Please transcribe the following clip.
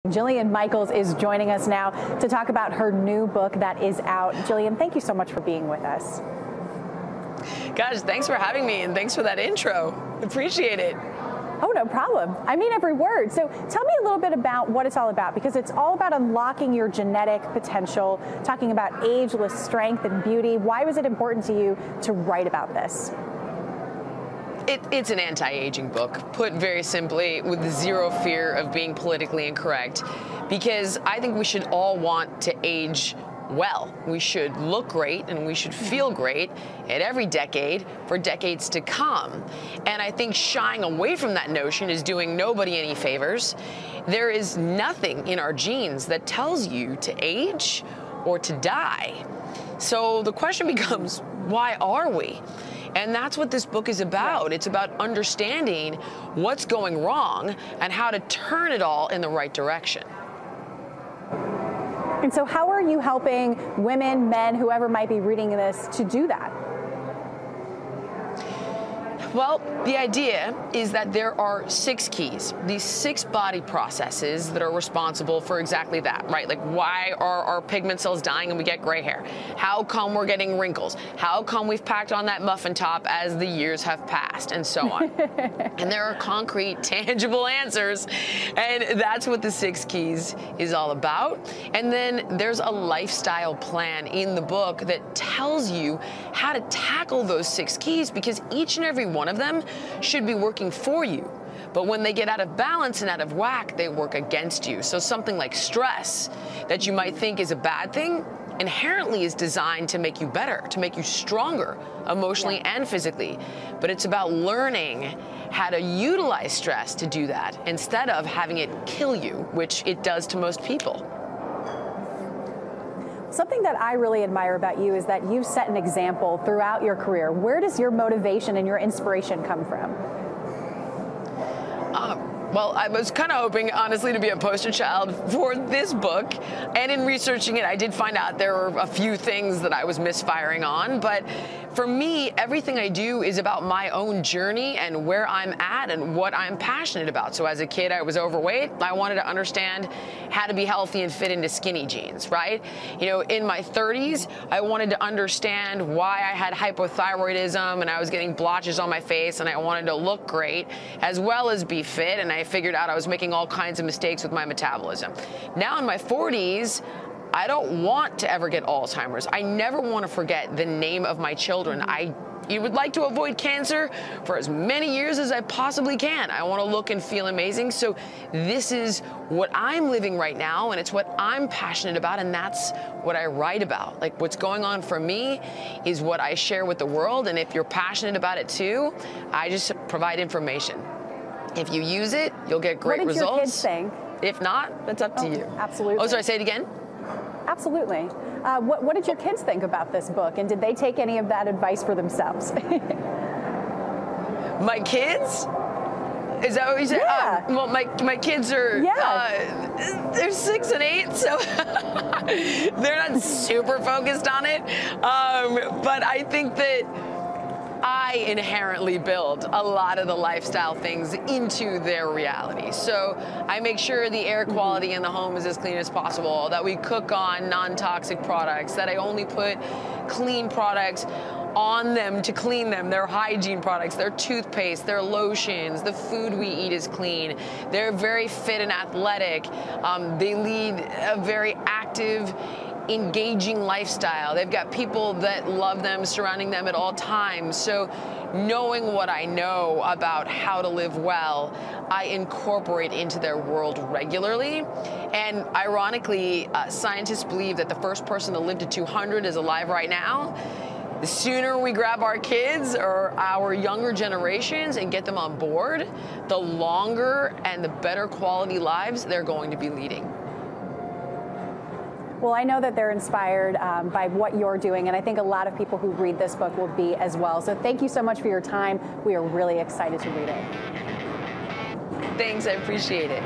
Jillian Michaels is joining us now to talk about her new book that is out. Jillian, thank you so much for being with us. Gosh, thanks for having me, and thanks for that intro. Appreciate it. Oh, no problem. I mean every word. So tell me a little bit about what it's all about, because it's all about unlocking your genetic potential, talking about ageless strength and beauty. Why was it important to you to write about this? It's an anti-aging book, put very simply, with zero fear of being politically incorrect, because I think we should all want to age well. We should look great and we should feel great at every decade for decades to come. And I think shying away from that notion is doing nobody any favors. There is nothing in our genes that tells you to age or to die. So the question becomes, why are we? And that's what this book is about. It's about understanding what's going wrong and how to turn it all in the right direction. And so how are you helping women, men, whoever might be reading this to do that? Well, the idea is that there are 6 keys, these 6 body processes that are responsible for exactly that, right? Like, why are our pigment cells dying and we get gray hair? How come we're getting wrinkles? How come we've packed on that muffin top as the years have passed, and so on? And there are concrete, tangible answers, and that's what the 6 keys is all about. And then there's a lifestyle plan in the book that tells you how to tackle those 6 keys, because each and every one of them should be working for you. But when they get out of balance and out of whack, they work against you. So something like stress that you might think is a bad thing inherently is designed to make you better, to make you stronger emotionally and physically. But it's about learning how to utilize stress to do that instead of having it kill you, which it does to most people. Something that I really admire about you is that you've set an example throughout your career. Where does your motivation and your inspiration come from? Well, I was kind of hoping, honestly, to be a poster child for this book. And in researching it, I did find out there were a few things that I was misfiring on. But for me, everything I do is about my own journey and where I'm at and what I'm passionate about. So as a kid, I was overweight. I wanted to understand how to be healthy and fit into skinny jeans, right? You know, in my 30s, I wanted to understand why I had hypothyroidism and I was getting blotches on my face, and I wanted to look great as well as be fit. And I figured out I was making all kinds of mistakes with my metabolism. Now in my 40s, I don't want to ever get Alzheimer's. I never want to forget the name of my children. I would like to avoid cancer for as many years as I possibly can. I want to look and feel amazing. So this is what I'm living right now, and it's what I'm passionate about, and that's what I write about. Like, what's going on for me is what I share with the world, and if you're passionate about it too, I just provide information. If you use it, you'll get great results. What did your kids think? If not, that's up to you. Absolutely. Oh, sorry, say it again? Absolutely. What did your kids think about this book, and did they take any of that advice for themselves? My kids? Is that what you said? Yeah. Well, my kids are they're 6 and 8, so they're not super focused on it. But I think that I inherently build a lot of the lifestyle things into their reality. So I make sure the air quality in the home is as clean as possible, that we cook on non-toxic products, that I only put clean products on them to clean them, their hygiene products, their toothpaste, their lotions, the food we eat is clean. They're very fit and athletic. They lead a very active, engaging lifestyle. They've got people that love them surrounding them at all times. So knowing what I know about how to live well, I incorporate into their world regularly. And ironically, scientists believe that the first person to live to 200 is alive right now. The sooner we grab our kids or our younger generations and get them on board, the longer and the better quality lives they're going to be leading. Well, I know that they're inspired by what you're doing, and I think a lot of people who read this book will be as well. So thank you so much for your time. We are really excited to read it. Thanks, I appreciate it.